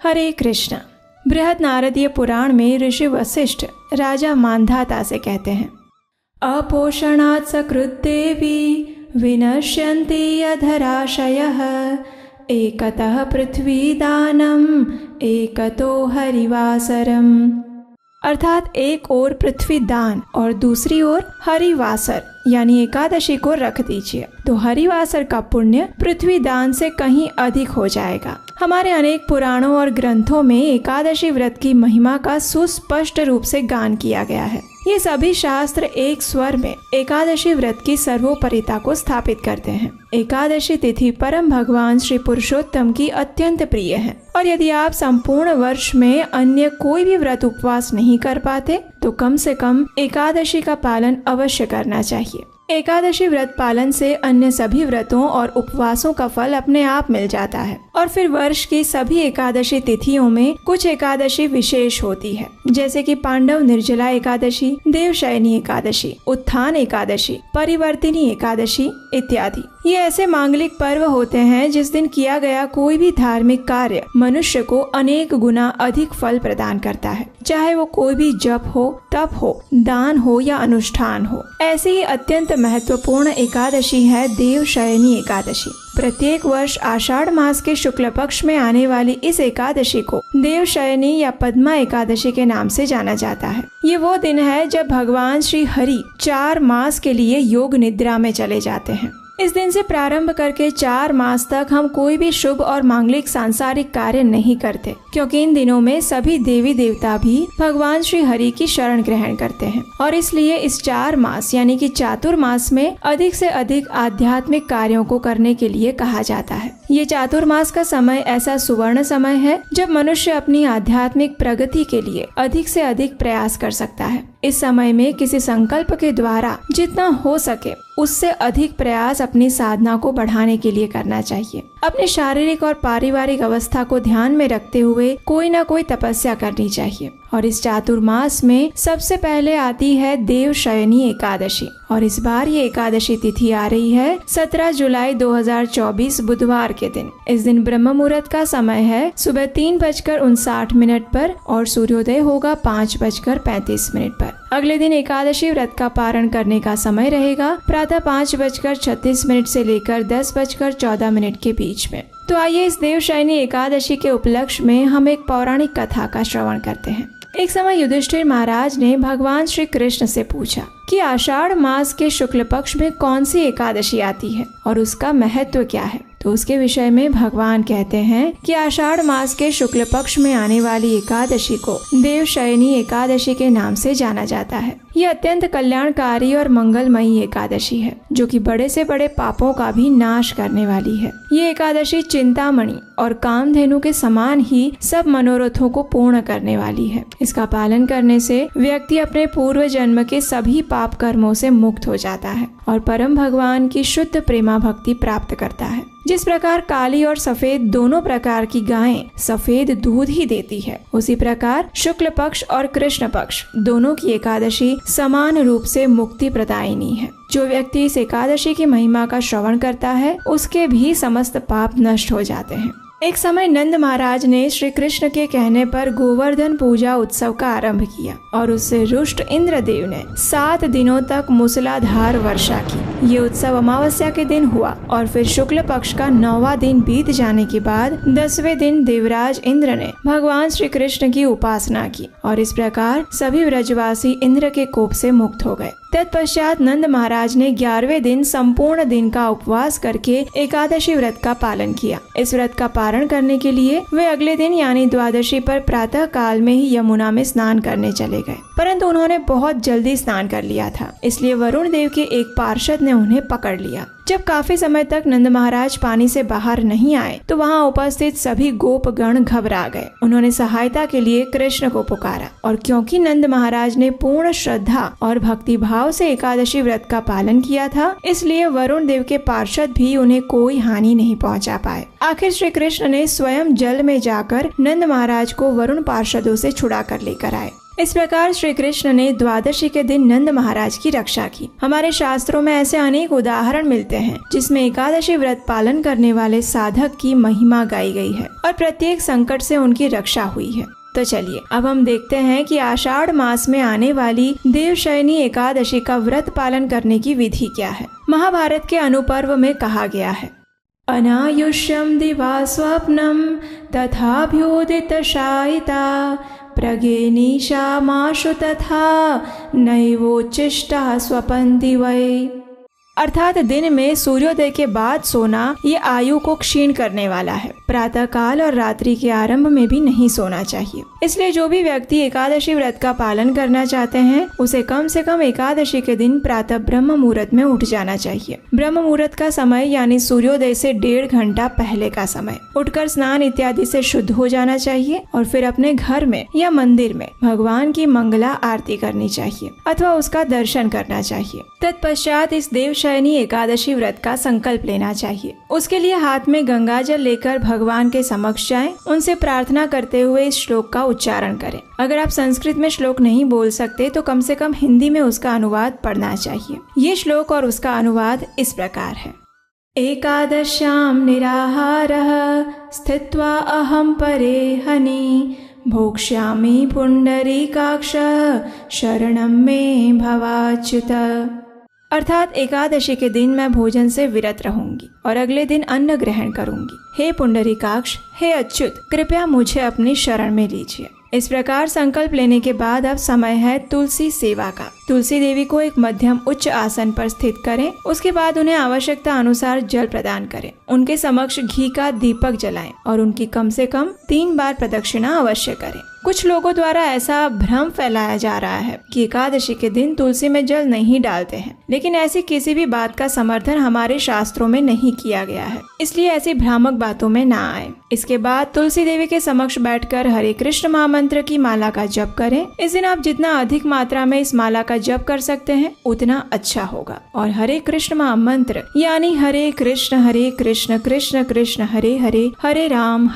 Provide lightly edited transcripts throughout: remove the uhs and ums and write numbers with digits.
हरे कृष्ण। बृहद नारदीय पुराण में ऋषि वशिष्ठ राजा मांधाता से कहते हैं, अपोषणात् सकृत् देवी विनश्यन्ति अधराशयः एकतः पृथ्वी दानम एकतो हरिवासरम। अर्थात एक ओर पृथ्वी दान और दूसरी ओर हरिवासर यानी एकादशी को रख दीजिए तो हरिवासर का पुण्य पृथ्वी दान से कहीं अधिक हो जाएगा। हमारे अनेक पुराणों और ग्रंथों में एकादशी व्रत की महिमा का सुस्पष्ट रूप से गान किया गया है। ये सभी शास्त्र एक स्वर में एकादशी व्रत की सर्वोपरिता को स्थापित करते हैं। एकादशी तिथि परम भगवान श्री पुरुषोत्तम की अत्यंत प्रिय है और यदि आप संपूर्ण वर्ष में अन्य कोई भी व्रत उपवास नहीं कर पाते तो कम से कम एकादशी का पालन अवश्य करना चाहिए। एकादशी व्रत पालन से अन्य सभी व्रतों और उपवासों का फल अपने आप मिल जाता है। और फिर वर्ष की सभी एकादशी तिथियों में कुछ एकादशी विशेष होती है, जैसे कि पांडव निर्जला एकादशी, देवशयनी एकादशी, उत्थान एकादशी, परिवर्तिनी एकादशी इत्यादि। ये ऐसे मांगलिक पर्व होते हैं जिस दिन किया गया कोई भी धार्मिक कार्य मनुष्य को अनेक गुना अधिक फल प्रदान करता है, चाहे वो कोई भी जप हो, तप हो, दान हो या अनुष्ठान हो। ऐसी ही अत्यंत महत्वपूर्ण एकादशी है देवशयनी एकादशी। प्रत्येक वर्ष आषाढ़ मास के शुक्ल पक्ष में आने वाली इस एकादशी को देवशयनी या पद्मा एकादशी के नाम से जाना जाता है। ये वो दिन है जब भगवान श्री हरि 4 मास के लिए योग निद्रा में चले जाते हैं। इस दिन से प्रारंभ करके 4 मास तक हम कोई भी शुभ और मांगलिक सांसारिक कार्य नहीं करते, क्योंकि इन दिनों में सभी देवी देवता भी भगवान श्री हरि की शरण ग्रहण करते हैं और इसलिए इस 4 मास यानी कि चातुर्मास में अधिक से अधिक आध्यात्मिक कार्यों को करने के लिए कहा जाता है। ये चातुर्मास का समय ऐसा सुवर्ण समय है जब मनुष्य अपनी आध्यात्मिक प्रगति के लिए अधिक से अधिक प्रयास कर सकता है। इस समय में किसी संकल्प के द्वारा जितना हो सके उससे अधिक प्रयास अपनी साधना को बढ़ाने के लिए करना चाहिए। अपनी शारीरिक और पारिवारिक अवस्था को ध्यान में रखते हुए कोई न कोई तपस्या करनी चाहिए। और इस चातुर्मास में सबसे पहले आती है देवशयनी एकादशी और इस बार ये एकादशी तिथि आ रही है 17 जुलाई 2024 बुधवार के दिन। इस दिन ब्रह्म मुहूर्त का समय है सुबह 3:59 पर और सूर्योदय होगा 5:35 पर। अगले दिन एकादशी व्रत का पारण करने का समय रहेगा प्रातः 5:36 से लेकर 10:14 के बीच में। तो आइए इस देवशयनी एकादशी के उपलक्ष्य में हम एक पौराणिक कथा का श्रवण करते हैं। एक समय युधिष्ठिर महाराज ने भगवान श्री कृष्ण से पूछा कि आषाढ़ मास के शुक्ल पक्ष में कौन सी एकादशी आती है और उसका महत्व क्या है। तो उसके विषय में भगवान कहते हैं कि आषाढ़ मास के शुक्ल पक्ष में आने वाली एकादशी को देवशयनी एकादशी के नाम से जाना जाता है। यह अत्यंत कल्याणकारी और मंगलमयी एकादशी है जो कि बड़े से बड़े पापों का भी नाश करने वाली है। ये एकादशी चिंतामणि और कामधेनु के समान ही सब मनोरथों को पूर्ण करने वाली है। इसका पालन करने से व्यक्ति अपने पूर्व जन्म के सभी पाप कर्मों से मुक्त हो जाता है और परम भगवान की शुद्ध प्रेमा भक्ति प्राप्त करता है। जिस प्रकार काली और सफेद दोनों प्रकार की गायें सफेद दूध ही देती है, उसी प्रकार शुक्ल पक्ष और कृष्ण पक्ष दोनों की एकादशी समान रूप से मुक्ति प्रदायिनी है। जो व्यक्ति इस एकादशी की महिमा का श्रवण करता है उसके भी समस्त पाप नष्ट हो जाते हैं। एक समय नंद महाराज ने श्री कृष्ण के कहने पर गोवर्धन पूजा उत्सव का आरंभ किया और उससे रुष्ट इंद्रदेव ने 7 दिनों तक मूसलाधार वर्षा की। ये उत्सव अमावस्या के दिन हुआ और फिर शुक्ल पक्ष का 9वां दिन बीत जाने के बाद 10वें दिन देवराज इंद्र ने भगवान श्री कृष्ण की उपासना की और इस प्रकार सभी व्रजवासी इंद्र के कोप से मुक्त हो गए। तत्पश्चात नंद महाराज ने 11वें दिन संपूर्ण दिन का उपवास करके एकादशी व्रत का पालन किया। इस व्रत का पारण करने के लिए वे अगले दिन यानी द्वादशी पर प्रातः काल में ही यमुना में स्नान करने चले गए, परंतु उन्होंने बहुत जल्दी स्नान कर लिया था, इसलिए वरुण देव के एक पार्षद ने उन्हें पकड़ लिया। जब काफी समय तक नंद महाराज पानी से बाहर नहीं आए तो वहाँ उपस्थित सभी गोपगण घबरा गए। उन्होंने सहायता के लिए कृष्ण को पुकारा और क्योंकि नंद महाराज ने पूर्ण श्रद्धा और भक्ति भाव से एकादशी व्रत का पालन किया था, इसलिए वरुण देव के पार्षद भी उन्हें कोई हानि नहीं पहुंचा पाए। आखिर श्री कृष्ण ने स्वयं जल में जाकर नंद महाराज को वरुण पार्षदों से छुड़ा कर लेकर आए। इस प्रकार श्री कृष्ण ने द्वादशी के दिन नंद महाराज की रक्षा की। हमारे शास्त्रों में ऐसे अनेक उदाहरण मिलते हैं जिसमें एकादशी व्रत पालन करने वाले साधक की महिमा गाई गई है और प्रत्येक संकट से उनकी रक्षा हुई है। तो चलिए अब हम देखते हैं कि आषाढ़ मास में आने वाली देवशयनी एकादशी का व्रत पालन करने की विधि क्या है। महाभारत के अनुपर्व में कहा गया है, अनायुष्यम दिवा स्वप्नम तथाभ्योदित शायिता प्रगेनिशा माशु तथा नैवोच्चिष्टा स्वपन्ति वै। अर्थात दिन में सूर्योदय के बाद सोना ये आयु को क्षीण करने वाला है। प्रातः काल और रात्रि के आरंभ में भी नहीं सोना चाहिए। इसलिए जो भी व्यक्ति एकादशी व्रत का पालन करना चाहते हैं उसे कम से कम एकादशी के दिन प्रातः ब्रह्म मुहूर्त में उठ जाना चाहिए। ब्रह्म मुहूर्त का समय यानी सूर्योदय से 1.5 घंटा पहले का समय। उठकर स्नान इत्यादि से शुद्ध हो जाना चाहिए और फिर अपने घर में या मंदिर में भगवान की मंगला आरती करनी चाहिए अथवा उसका दर्शन करना चाहिए। तत्पश्चात इस देवशयनी एकादशी व्रत का संकल्प लेना चाहिए। उसके लिए हाथ में गंगा जल लेकर भगवान के समक्ष जाएं, उनसे प्रार्थना करते हुए इस श्लोक का उच्चारण करें। अगर आप संस्कृत में श्लोक नहीं बोल सकते तो कम से कम हिंदी में उसका अनुवाद पढ़ना चाहिए। ये श्लोक और उसका अनुवाद इस प्रकार है। एकादश्यां निराहारः स्थित्वा अहं परेहनि भोक्ष्यामि पुंडरीकाक्ष शरणं मे भवाच्युत। अर्थात एकादशी के दिन मैं भोजन से विरत रहूंगी और अगले दिन अन्न ग्रहण करूंगी। हे पुंडरीकाक्ष, हे अच्युत, कृपया मुझे अपनी शरण में लीजिए। इस प्रकार संकल्प लेने के बाद अब समय है तुलसी सेवा का। तुलसी देवी को एक मध्यम उच्च आसन पर स्थित करें। उसके बाद उन्हें आवश्यकता अनुसार जल प्रदान करें। उनके समक्ष घी का दीपक जलाएं और उनकी कम से कम 3 बार प्रदक्षिणा अवश्य करें। कुछ लोगों द्वारा ऐसा भ्रम फैलाया जा रहा है कि एकादशी के दिन तुलसी में जल नहीं डालते हैं, लेकिन ऐसी किसी भी बात का समर्थन हमारे शास्त्रों में नहीं किया गया है। इसलिए ऐसी भ्रामक बातों में ना आए। इसके बाद तुलसी देवी के समक्ष बैठकर हरे कृष्ण महामंत्र की माला का जप करें। इस दिन आप जितना अधिक मात्रा में इस माला का जप कर सकते हैं उतना अच्छा होगा। और हरे कृष्ण महामंत्र यानी हरे कृष्ण कृष्ण कृष्ण हरे हरे, हरे राम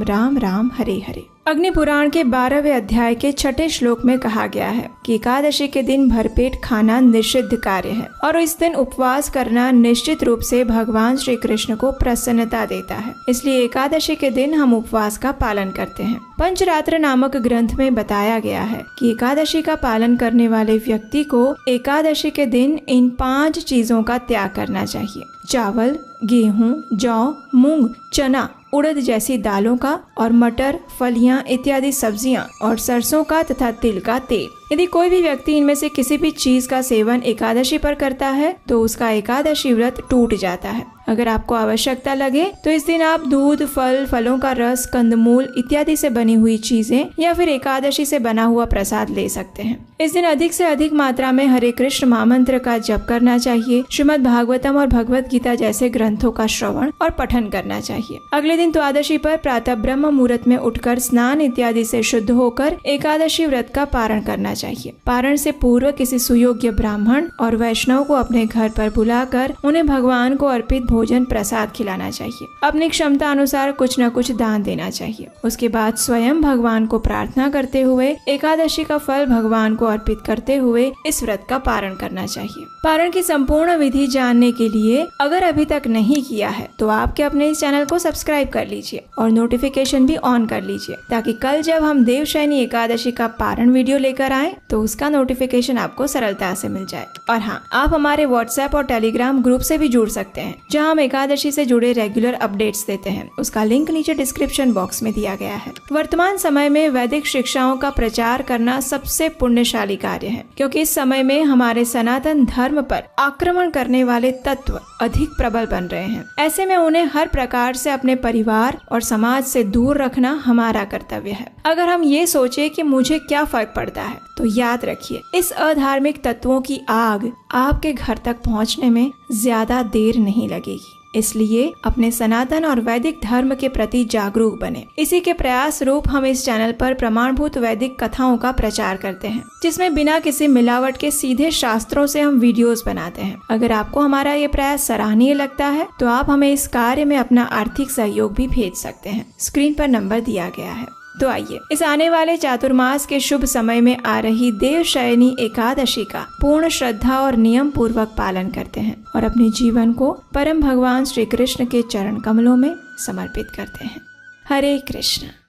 राम राम हरे हरे। अग्नि पुराण के 12वें अध्याय के 6ठे श्लोक में कहा गया है कि एकादशी के दिन भरपेट खाना निषिद्ध कार्य है और इस दिन उपवास करना निश्चित रूप से भगवान श्री कृष्ण को प्रसन्नता देता है। इसलिए एकादशी के दिन हम उपवास का पालन करते हैं। पंचरात्र नामक ग्रंथ में बताया गया है कि एकादशी का पालन करने वाले व्यक्ति को एकादशी के दिन इन 5 चीजों का त्याग करना चाहिए। चावल, गेहूं, जौ, मूंग, चना, उड़द जैसी दालों का और मटर, फलियां इत्यादि सब्जियां और सरसों का तथा तिल का तेल। यदि कोई भी व्यक्ति इनमें से किसी भी चीज का सेवन एकादशी पर करता है तो उसका एकादशी व्रत टूट जाता है। अगर आपको आवश्यकता लगे तो इस दिन आप दूध, फल, फलों का रस, कंदमूल इत्यादि से बनी हुई चीजें या फिर एकादशी से बना हुआ प्रसाद ले सकते हैं। इस दिन अधिक से अधिक मात्रा में हरे कृष्ण महामंत्र का जप करना चाहिए। श्रीमद् भागवतम और भगवत गीता जैसे ग्रंथों का श्रवण और पठन करना चाहिए। अगले दिन द्वादशी पर प्रातः ब्रह्म मुहूर्त में उठकर स्नान इत्यादि से शुद्ध होकर एकादशी व्रत का पारण करना चाहिए। पारण से पूर्व किसी सुयोग्य ब्राह्मण और वैष्णव को अपने घर पर बुलाकर उन्हें भगवान को अर्पित भोजन प्रसाद खिलाना चाहिए। अपनी क्षमता अनुसार कुछ न कुछ दान देना चाहिए। उसके बाद स्वयं भगवान को प्रार्थना करते हुए एकादशी का फल भगवान को अर्पित करते हुए इस व्रत का पारण करना चाहिए। पारण की संपूर्ण विधि जानने के लिए अगर अभी तक नहीं किया है तो आपके अपने इस चैनल को सब्सक्राइब कर लीजिए और नोटिफिकेशन भी ऑन कर लीजिए ताकि कल जब हम देवशयनी एकादशी का पारण वीडियो लेकर आए तो उसका नोटिफिकेशन आपको सरलता से मिल जाए। और हाँ, आप हमारे व्हाट्सएप और टेलीग्राम ग्रुप से भी जुड़ सकते हैं जहाँ हम एकादशी से जुड़े रेगुलर अपडेट्स देते हैं। उसका लिंक नीचे डिस्क्रिप्शन बॉक्स में दिया गया है। वर्तमान समय में वैदिक शिक्षाओं का प्रचार करना सबसे पुण्यशाली कार्य है, क्योंकि इस समय में हमारे सनातन धर्म पर आक्रमण करने वाले तत्व अधिक प्रबल बन रहे हैं। ऐसे में उन्हें हर प्रकार से अपने परिवार और समाज से दूर रखना हमारा कर्तव्य है। अगर हम ये सोचे कि मुझे क्या फर्क पड़ता है तो याद रखिए, इस अधार्मिक तत्वों की आग आपके घर तक पहुंचने में ज्यादा देर नहीं लगेगी। इसलिए अपने सनातन और वैदिक धर्म के प्रति जागरूक बने। इसी के प्रयास रूप हम इस चैनल पर प्रमाणभूत वैदिक कथाओं का प्रचार करते हैं, जिसमें बिना किसी मिलावट के सीधे शास्त्रों से हम वीडियोस बनाते हैं। अगर आपको हमारा ये प्रयास सराहनीय लगता है तो आप हमें इस कार्य में अपना आर्थिक सहयोग भी भेज सकते हैं। स्क्रीन पर नंबर दिया गया है। तो आइए इस आने वाले चातुर्मास के शुभ समय में आ रही देवशयनी एकादशी का पूर्ण श्रद्धा और नियम पूर्वक पालन करते हैं और अपने जीवन को परम भगवान श्री कृष्ण के चरण कमलों में समर्पित करते हैं। हरे कृष्ण।